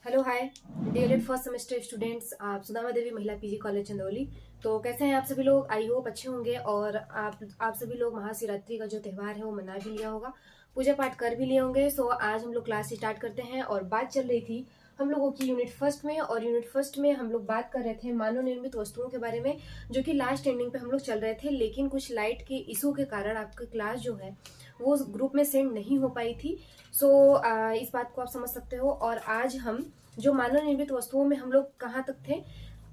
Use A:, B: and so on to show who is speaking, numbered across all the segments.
A: Hello hi DElEd first semester students. आप सुदामा देवी महिला PG college Chandauli. तो कैसे हैं आप सभी लोग? आई होप अच्छे होंगे। और आप सभी लोग महाशिवरात्रि का जो त्यौहार है वो मना भी लिया होगा, पूजा पाठ कर भी लिए होंगे। सो आज हम लोग क्लास स्टार्ट करते हैं। और बात चल रही थी हम लोगों की यूनिट फर्स्ट में, और यूनिट फर्स्ट में हम लोग बात कर रहे थे मानव निर्मित वस्तुओं के बारे में, जो कि लास्ट एंडिंग पे हम लोग चल रहे थे। लेकिन कुछ लाइट के इशू के कारण आपकी क्लास जो है वो ग्रुप में सेंड नहीं हो पाई थी। सो इस बात को आप समझ सकते हो। और आज हम जो मानव निर्मित वस्तुओं में हम लोग कहाँ तक थे,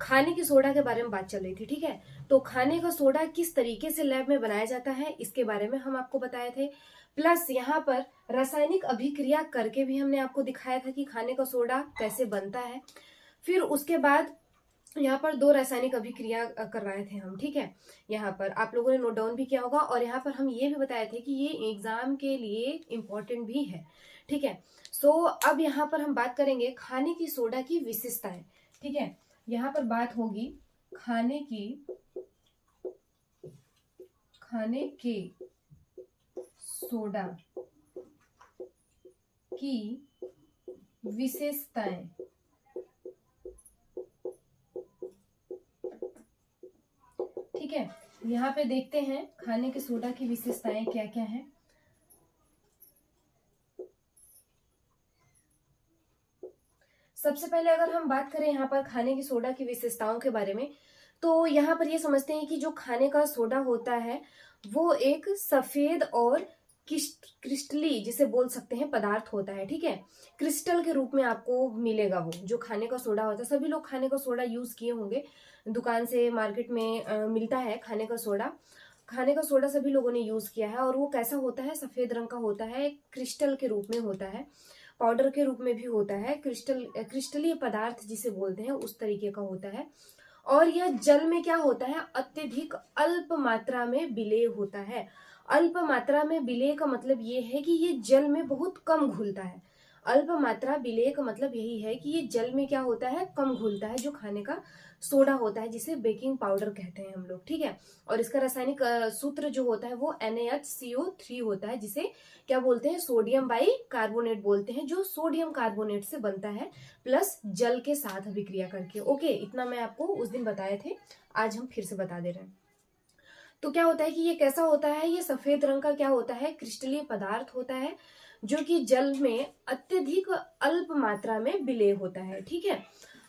A: खाने की सोडा के बारे में बात चल रही थी। ठीक है, तो खाने का सोडा किस तरीके से लैब में बनाया जाता है इसके बारे में हम आपको बताए थे। प्लस यहाँ पर रासायनिक अभिक्रिया करके भी हमने आपको दिखाया था कि खाने का सोडा कैसे बनता है। फिर उसके बाद यहाँ पर दो रासायनिक अभिक्रिया करवाए थे हम। ठीक है, यहाँ पर आप लोगों ने नोट डाउन भी किया होगा। और यहाँ पर हम ये भी बताए थे कि ये एग्जाम के लिए इम्पोर्टेंट भी है। ठीक है, सो अब यहाँ पर हम बात करेंगे खाने की सोडा की विशेषताएं। ठीक है, यहाँ पर बात होगी खाने के सोडा की विशेषताएं। ठीक है, यहाँ पे देखते हैं खाने के सोडा की विशेषताएं क्या क्या है। सबसे पहले अगर हम बात करें यहाँ पर खाने की सोडा की विशेषताओं के बारे में, तो यहाँ पर ये समझते हैं कि जो खाने का सोडा होता है वो एक सफेद और क्रिस्टली जिसे बोल सकते हैं पदार्थ होता है। ठीक है, क्रिस्टल के रूप में आपको मिलेगा वो जो खाने का सोडा होता है। सभी लोग खाने का सोडा यूज किए होंगे, दुकान से मार्केट में मिलता है खाने का सोडा। खाने का सोडा सभी लोगों ने यूज किया है। और वो कैसा होता है, सफेद रंग का होता है, क्रिस्टल के रूप में होता है, पाउडर के रूप में भी होता है, क्रिस्टलीय पदार्थ जिसे बोलते हैं उस तरीके का होता है। और यह जल में क्या होता है, अत्यधिक अल्प मात्रा में विलेय होता है। अल्प मात्रा में विलेय का मतलब ये है कि ये जल में बहुत कम घुलता है। अल्प मात्रा विलेय का मतलब यही है कि ये जल में क्या होता है, कम घुलता है, जो खाने का सोडा होता है जिसे बेकिंग पाउडर कहते हैं हम लोग। ठीक है, और इसका रासायनिक सूत्र जो होता है वो NaHCO3 होता है, जिसे क्या बोलते हैं, सोडियम बाई कार्बोनेट बोलते हैं, जो सोडियम कार्बोनेट से बनता है प्लस जल के साथ अभिक्रिया करके। ओके, इतना मैं आपको उस दिन बताए थे, आज हम फिर से बता दे रहे हैं। तो क्या होता है कि ये कैसा होता है, ये सफेद रंग का क्या होता है, क्रिस्टलीय पदार्थ होता है, जो कि जल में अत्यधिक अल्प मात्रा में विलेय होता है। ठीक है,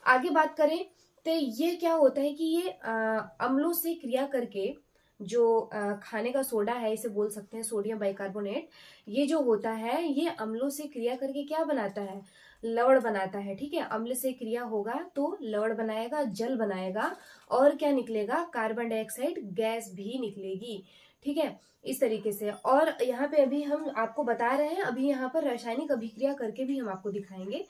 A: आगे बात करें तो ये क्या होता है कि ये अम्लों से क्रिया करके जो खाने का सोडा है, इसे बोल सकते हैं सोडियम बाइकार्बोनेट, ये जो होता है ये अम्लों से क्रिया करके क्या बनाता है, लवण बनाता है। ठीक है, अम्ल से क्रिया होगा तो लवण बनाएगा, जल बनाएगा, और क्या निकलेगा, कार्बन डाइऑक्साइड गैस भी निकलेगी। ठीक है, इस तरीके से। और यहाँ पे अभी हम आपको बता रहे हैं, अभी यहाँ पर रासायनिक अभिक्रिया करके भी हम आपको दिखाएंगे।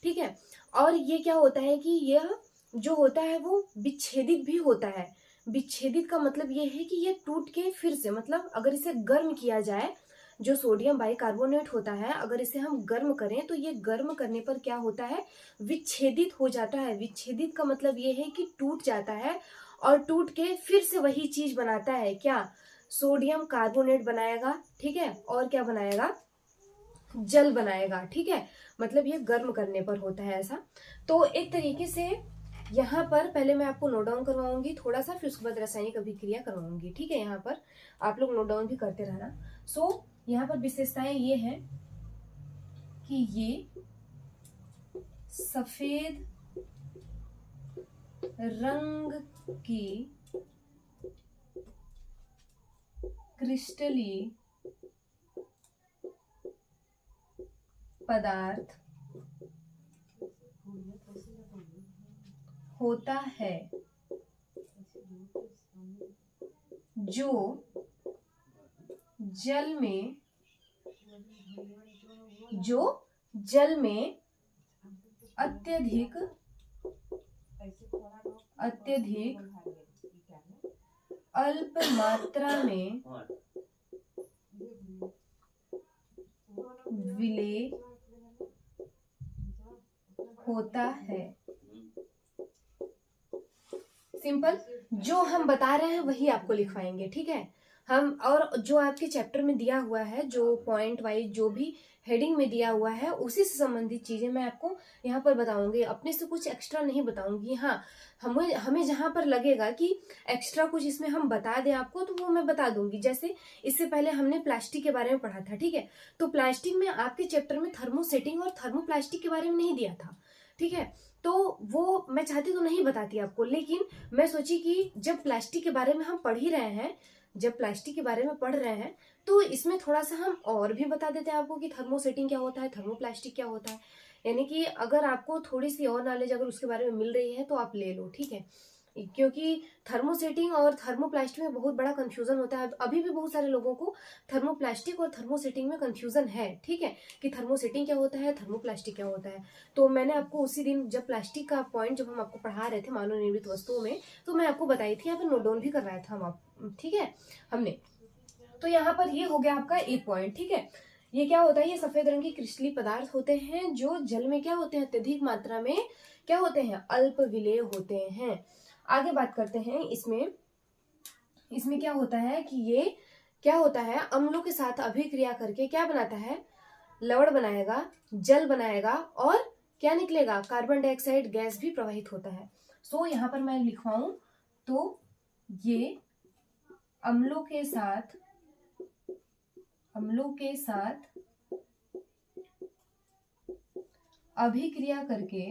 A: ठीक है, और ये क्या होता है कि यह जो होता है वो विच्छेदित भी होता है। विच्छेदित का मतलब ये है कि ये टूट के फिर से, मतलब अगर इसे गर्म किया जाए, जो सोडियम बाइकार्बोनेट होता है अगर इसे हम गर्म करें तो ये गर्म करने पर क्या होता है, विच्छेदित हो जाता है। विच्छेदित का मतलब ये है कि टूट जाता है, और टूट के फिर से वही चीज बनाता है, क्या, सोडियम कार्बोनेट बनाएगा। ठीक है, और क्या बनाएगा, जल बनाएगा। ठीक है, मतलब ये गर्म करने पर होता है ऐसा। तो एक तरीके से यहाँ पर पहले मैं आपको नोट डाउन करवाऊंगी थोड़ा सा, फिर उसके बाद रासायनिक अभिक्रिया करवाऊंगी। ठीक है, यहाँ पर आप लोग नोट डाउन भी करते रहना। सो यहाँ पर विशेषताएं ये हैं कि ये सफेद रंग की क्रिस्टलीय पदार्थ होता है, जो जल में अत्यधिक अल्प मात्रा में विलेय होता है। सिंपल, जो हम बता रहे हैं वही आपको लिखवाएंगे। ठीक है, हम और जो आपके चैप्टर में दिया हुआ है, जो पॉइंट वाइज जो भी हेडिंग में दिया हुआ है, उसी से संबंधित चीजें मैं आपको यहाँ पर बताऊंगी। अपने से कुछ एक्स्ट्रा नहीं बताऊंगी। हाँ, हमें हमें जहां पर लगेगा कि एक्स्ट्रा कुछ इसमें हम बता दें आपको, तो वो मैं बता दूंगी। जैसे इससे पहले हमने प्लास्टिक के बारे में पढ़ा था, ठीक है। तो प्लास्टिक में आपके चैप्टर में थर्मोसेटिंग और थर्मोप्लास्टिक के बारे में नहीं दिया था, ठीक है। तो वो मैं चाहती तो नहीं बताती आपको, लेकिन मैं सोची कि जब प्लास्टिक के बारे में हम पढ़ ही रहे हैं, जब प्लास्टिक के बारे में पढ़ रहे हैं, तो इसमें थोड़ा सा हम और भी बता देते हैं आपको कि थर्मोसेटिंग क्या होता है, थर्मोप्लास्टिक क्या होता है। यानी कि अगर आपको थोड़ी सी और नॉलेज अगर उसके बारे में मिल रही है तो आप ले लो, ठीक है। क्योंकि थर्मोसेटिंग और थर्मोप्लास्टिक में बहुत बड़ा कंफ्यूजन होता है। अभी भी बहुत सारे लोगों को थर्मोप्लास्टिक और थर्मोसेटिंग में कंफ्यूजन है, ठीक है, कि थर्मोसेटिंग क्या होता है, थर्मोप्लास्टिक क्या होता है। तो मैंने आपको उसी दिन जब प्लास्टिक का पॉइंट जब हम आपको पढ़ा रहे थे मानव निर्मित वस्तुओं में, तो मैं आपको बताई थी, यहाँ पे नोट डाउन भी करवाया था हम आप, ठीक है, हमने। तो यहाँ पर ये हो गया आपका एक पॉइंट, ठीक है। ये क्या होता है, ये सफेद रंग के क्रिस्टलीय पदार्थ होते हैं जो जल में क्या होते हैं, अत्यधिक मात्रा में क्या होते हैं, अल्प विलेय होते हैं। आगे बात करते हैं इसमें। इसमें क्या होता है कि ये क्या होता है, अम्लों के साथ अभिक्रिया करके क्या बनाता है, लवण बनाएगा, जल बनाएगा, और क्या निकलेगा, कार्बन डाइऑक्साइड गैस भी प्रवाहित होता है। सो यहाँ पर मैं लिखवाऊं तो ये अम्लों के साथ अभिक्रिया करके